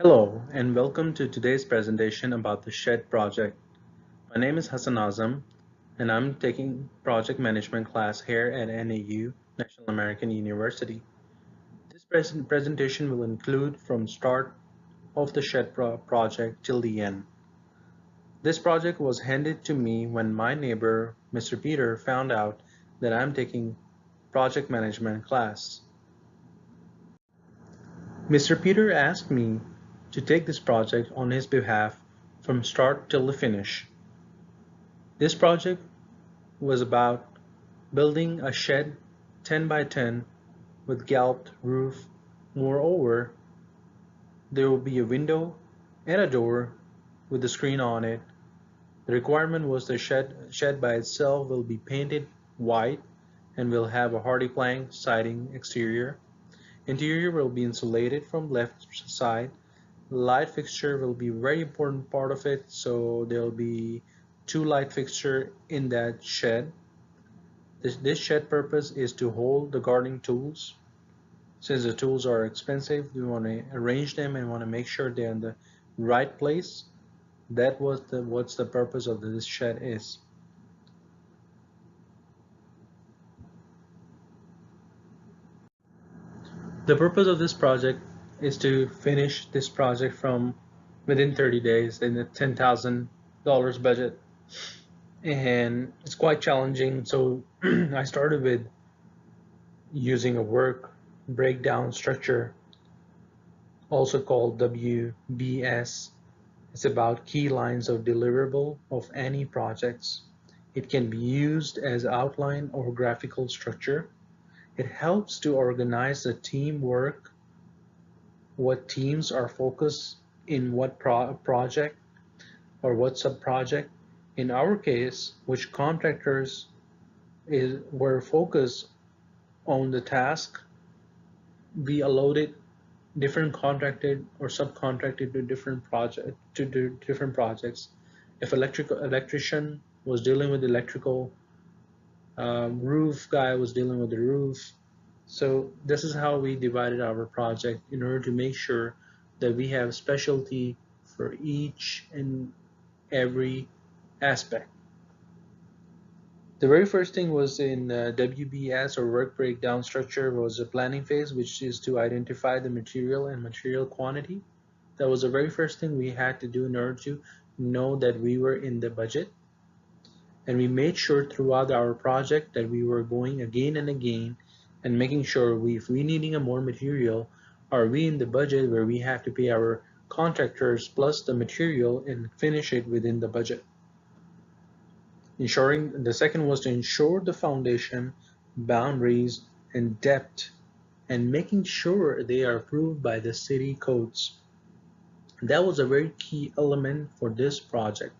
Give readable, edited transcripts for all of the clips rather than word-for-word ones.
Hello and welcome to today's presentation about the SHED project. My name is Hassan Azam and I'm taking project management class here at NAU, National American University. This presentation will include from start of the SHED project till the end. This project was handed to me when my neighbor, Mr. Peter, found out that I'm taking project management class. Mr. Peter asked me to take this project on his behalf from start till the finish. This project was about building a shed 10 by 10 with galloped roof. Moreover, there will be a window and a door with a screen on it. The requirement was the shed by itself will be painted white and will have a hardy plank siding exterior. Interior will be insulated from left side. Light fixture will be a very important part of it, so there will be two light fixture in that shed. This shed purpose is to hold the gardening tools. Since the tools are expensive, we want to arrange them and want to make sure they're in the right place. That was what's the purpose of this shed is. The purpose of this project is to finish this project from within 30 days in a $10,000 budget, and it's quite challenging. So I started with using a work breakdown structure, also called WBS. It's about key lines of deliverable of any projects. It can be used as outline or graphical structure. It helps to organize the teamwork, what teams are focused in what project or what sub-project. In our case, which contractors were focused on the task, we allotted different contracted or subcontracted to different projects. If electrician was dealing with electrical, roof guy was dealing with the roof. So this is how we divided our project in order to make sure that we have specialty for each and every aspect. The very first thing was in WBS, or work breakdown structure, was a planning phase, which is to identify the material and material quantity. That was the very first thing we had to do in order to know that we were in the budget. And we made sure throughout our project that we were going again and again and making sure if we needing a more material, are we in the budget where we have to pay our contractors plus the material and finish it within the budget. The second was to ensure the foundation, boundaries, and depth, and making sure they are approved by the city codes. That was a very key element for this project.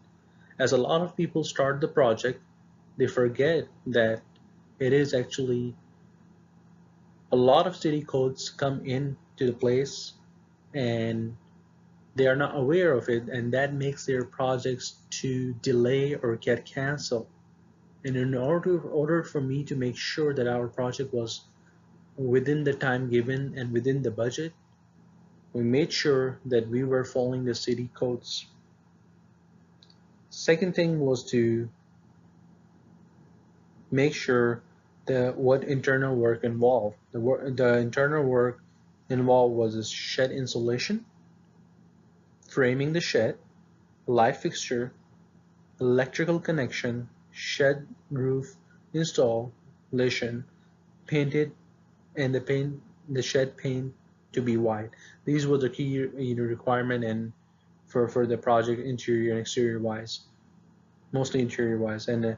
As a lot of people start the project, they forget that it is actually a lot of city codes come into the place and they are not aware of it, and that makes their projects to delay or get canceled. And in order for me to make sure that our project was within the time given and within the budget, we made sure that we were following the city codes. Second thing was to make sure that what internal work involved. The internal work involved was a shed insulation, framing the shed, light fixture, electrical connection, shed roof installation, painted, and the shed paint to be white. These were the key requirement and for the project interior and exterior wise, mostly interior wise, and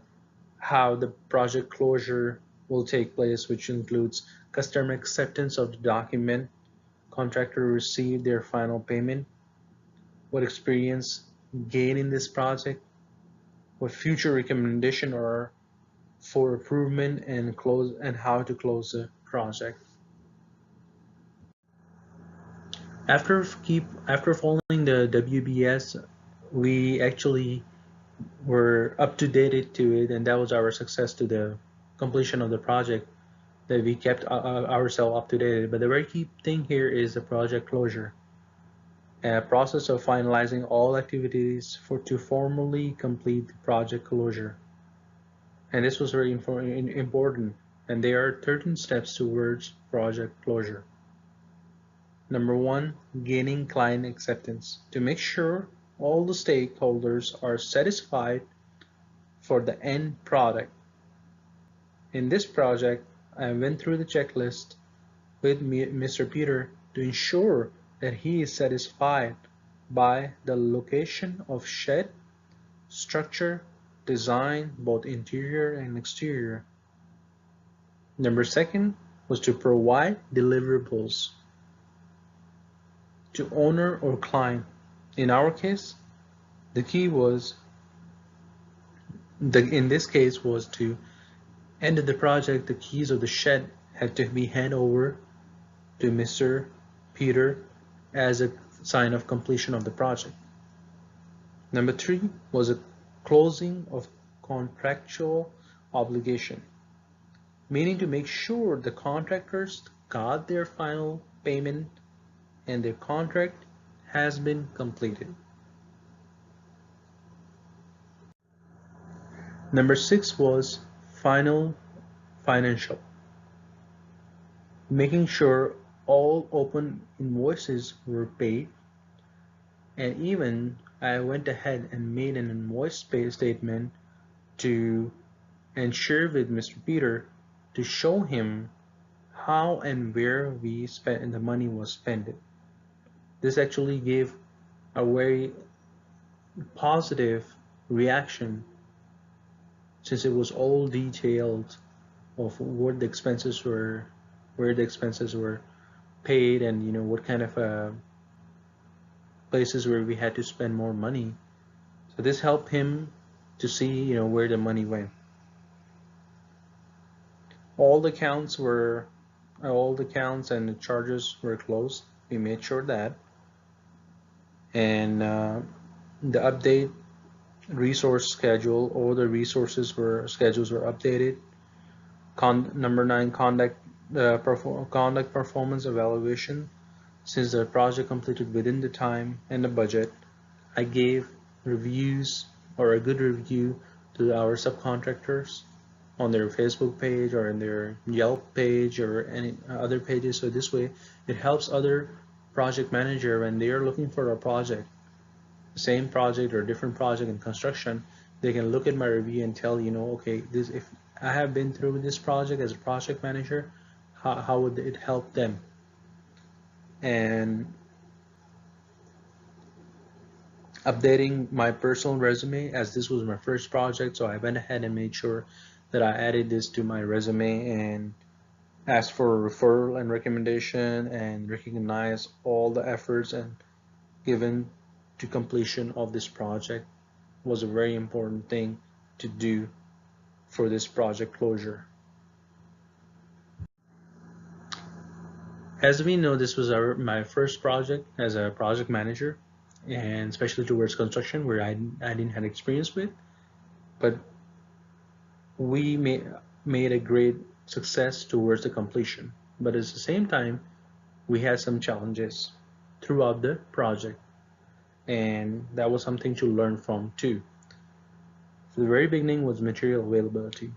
how the project closure will take place, which includes customer acceptance of the document, contractor receive their final payment, what experience gain in this project, what future recommendation are for improvement and how to close the project. After following the WBS, we actually were up to date to it, and that was our success to the completion of the project, that we kept ourselves up to date. But the very key thing here is the project closure. a process of finalizing all activities to formally complete the project closure. And this was very important. And there are 13 steps towards project closure. Number one, gaining client acceptance. To make sure all the stakeholders are satisfied for the end product. In this project, I went through the checklist with Mr. Peter to ensure that he is satisfied by the location of shed, structure, design, both interior and exterior. Number second was to provide deliverables to owner or client. In our case, the key was in this case was to end the project. The keys of the shed had to be handed over to Mr. Peter as a sign of completion of the project. Number three was a closing of contractual obligation, meaning to make sure the contractors got their final payment and their contract has been completed. Number six was financial, making sure all open invoices were paid, and even I went ahead and made an invoice pay statement to and share with Mr. Peter to show him how and where we spent and the money was spent. This actually gave a very positive reaction, since it was all detailed of what the expenses were, where the expenses were paid, and what kind of places where we had to spend more money. So this helped him to see where the money went. All the accounts and the charges were closed. We made sure that, and the update resource schedule, all the schedules were updated. Number 9, conduct performance evaluation. Since the project completed within the time and the budget, I gave reviews or a good review to our subcontractors on their Facebook page or in their Yelp page or any other pages. So this way it helps other project manager when they are looking for a project, same project or different project in construction, they can look at my review and tell, okay, if I have been through this project as a project manager, how would it help them? And updating my personal resume, as this was my first project, so I went ahead and made sure that I added this to my resume and asked for a referral and recommendation and recognize all the efforts and given to completion of this project was a very important thing to do for this project closure. As we know, this was my first project as a project manager, and especially towards construction, where I didn't have experience with, but we made a great success towards the completion. But at the same time, we had some challenges throughout the project, and that was something to learn from too. The very beginning was material availability.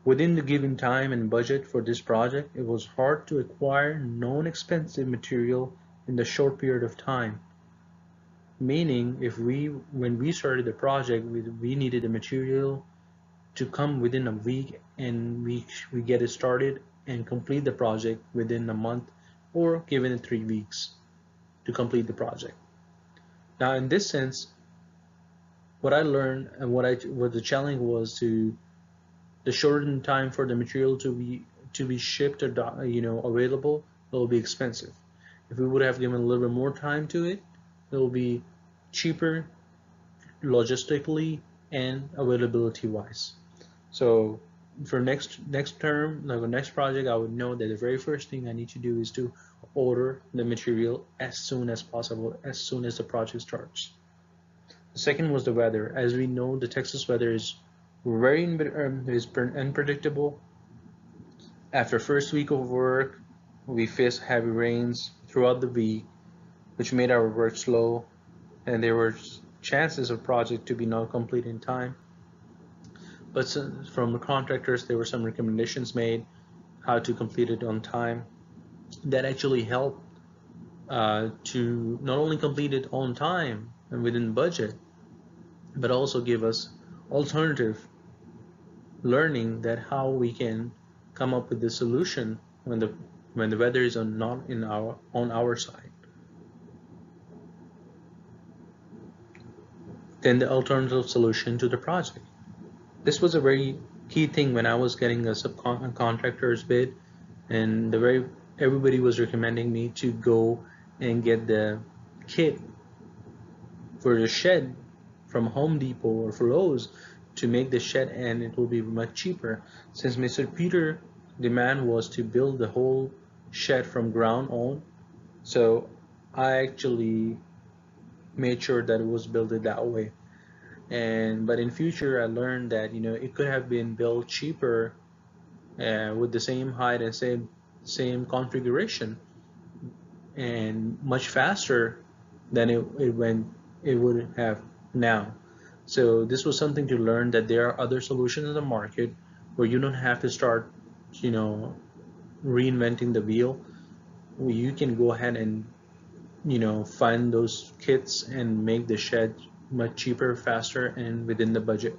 Within the given time and budget for this project, it was hard to acquire non-expensive material in the short period of time. Meaning, when we started the project, we needed the material to come within a week, and we get it started and complete the project within a month, or given it 3 weeks to complete the project. Now, in this sense, what I learned and what the challenge was to the shortened time for the material to be shipped or available, it will be expensive. If we would have given a little bit more time to it, it will be cheaper logistically and availability wise. So for next term, like the next project, I would know that the very first thing I need to do is to order the material as soon as possible, as soon as the project starts. The second was the weather. As we know, the Texas weather is very unpredictable. After first week of work, we faced heavy rains throughout the week, which made our work slow, and there were chances of project to be not complete in time. But from the contractors, there were some recommendations made how to complete it on time that actually helped to not only complete it on time and within budget, but also give us alternative learning that how we can come up with the solution when the weather is not in our on our side. Then the alternative solution to the project. This was a very key thing when I was getting a subcontractor's bid, and everybody was recommending me to go and get the kit for the shed from Home Depot or for Lowe's to make the shed, and it will be much cheaper. Since Mr. Peter demand was to build the whole shed from ground on, so I actually made sure that it was built that way. And but in future I learned that it could have been built cheaper with the same height and same configuration and much faster than it would have now. So this was something to learn that there are other solutions in the market where you don't have to start, you know, reinventing the wheel. You can go ahead and find those kits and make the shed much cheaper, faster, and within the budget.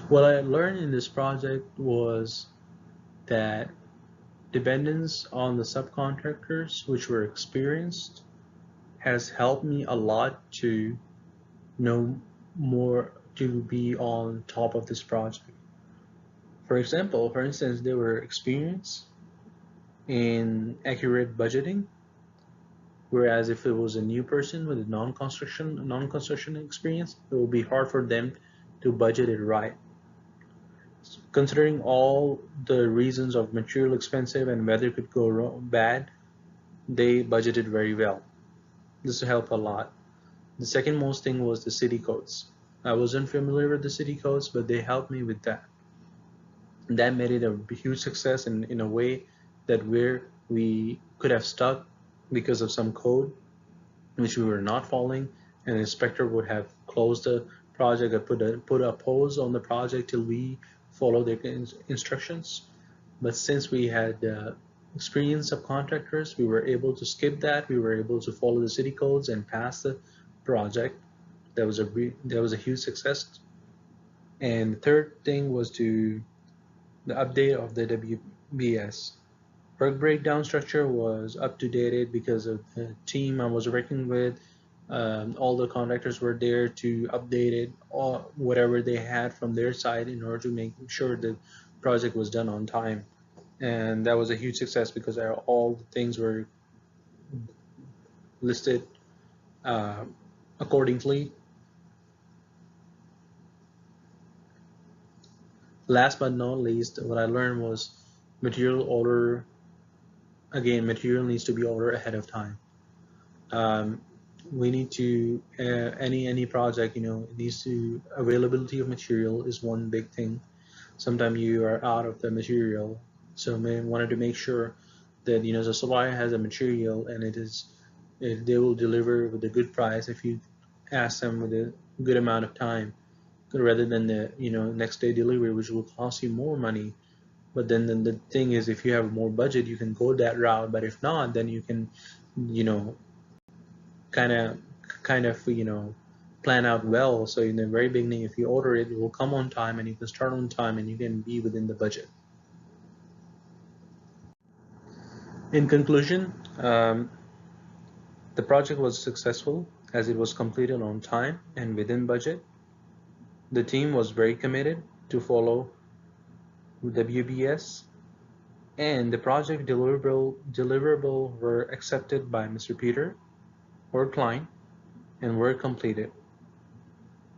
What I learned in this project was that dependence on the subcontractors, which were experienced, has helped me a lot to know more, to be on top of this project. For instance, they were experienced in accurate budgeting, whereas if it was a new person with a non-construction experience, it will be hard for them to budget it right. Considering all the reasons of material expensive and weather could go bad, they budgeted very well. This helped a lot. The second most thing was the city codes. I wasn't familiar with the city codes, but they helped me with that. And that made it a huge success in a way that where we could have stuck because of some code which we were not following, and the inspector would have closed the project or put a pause on the project till we follow the instructions. But since we had experienced subcontractors, we were able to skip that. We were able to follow the city codes and pass the project. That was a huge success. And the third thing was the update of the WBS. Work breakdown structure was up to date because of the team I was working with. All the contractors were there to update it, or whatever they had from their side, in order to make sure the project was done on time. And that was a huge success because all the things were listed uh, accordingly. Last but not least, what I learned was material order. Again, material needs to be ordered ahead of time. Um, we need to any project, it needs to availability of material is one big thing. Sometimes you are out of the material, so we wanted to make sure that the supplier has a material and they will deliver with a good price if you ask them with a good amount of time, rather than the next day delivery, which will cost you more money. But then the thing is, if you have more budget, you can go that route. But if not, then you can you know kind of plan out well. So in the very beginning, if you order it, it will come on time, and you can start on time, and you can be within the budget. In conclusion, the project was successful as it was completed on time and within budget. The team was very committed to follow WBS, and the project deliverable were accepted by Mr. Peter or client and were completed.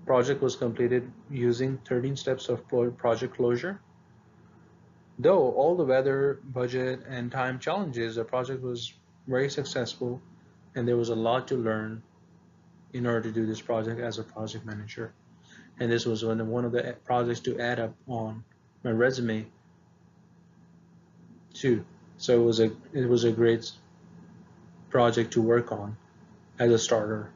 Project was completed using 13 steps of project closure. Though all the weather, budget, and time challenges, the project was very successful, and there was a lot to learn in order to do this project as a project manager. And this was one of the projects to add up on my resume. too. So it was a great project to work on as a starter.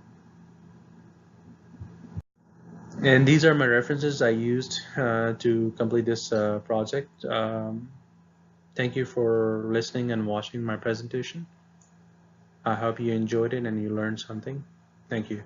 And these are my references I used to complete this project. Thank you for listening and watching my presentation. I hope you enjoyed it and you learned something. Thank you.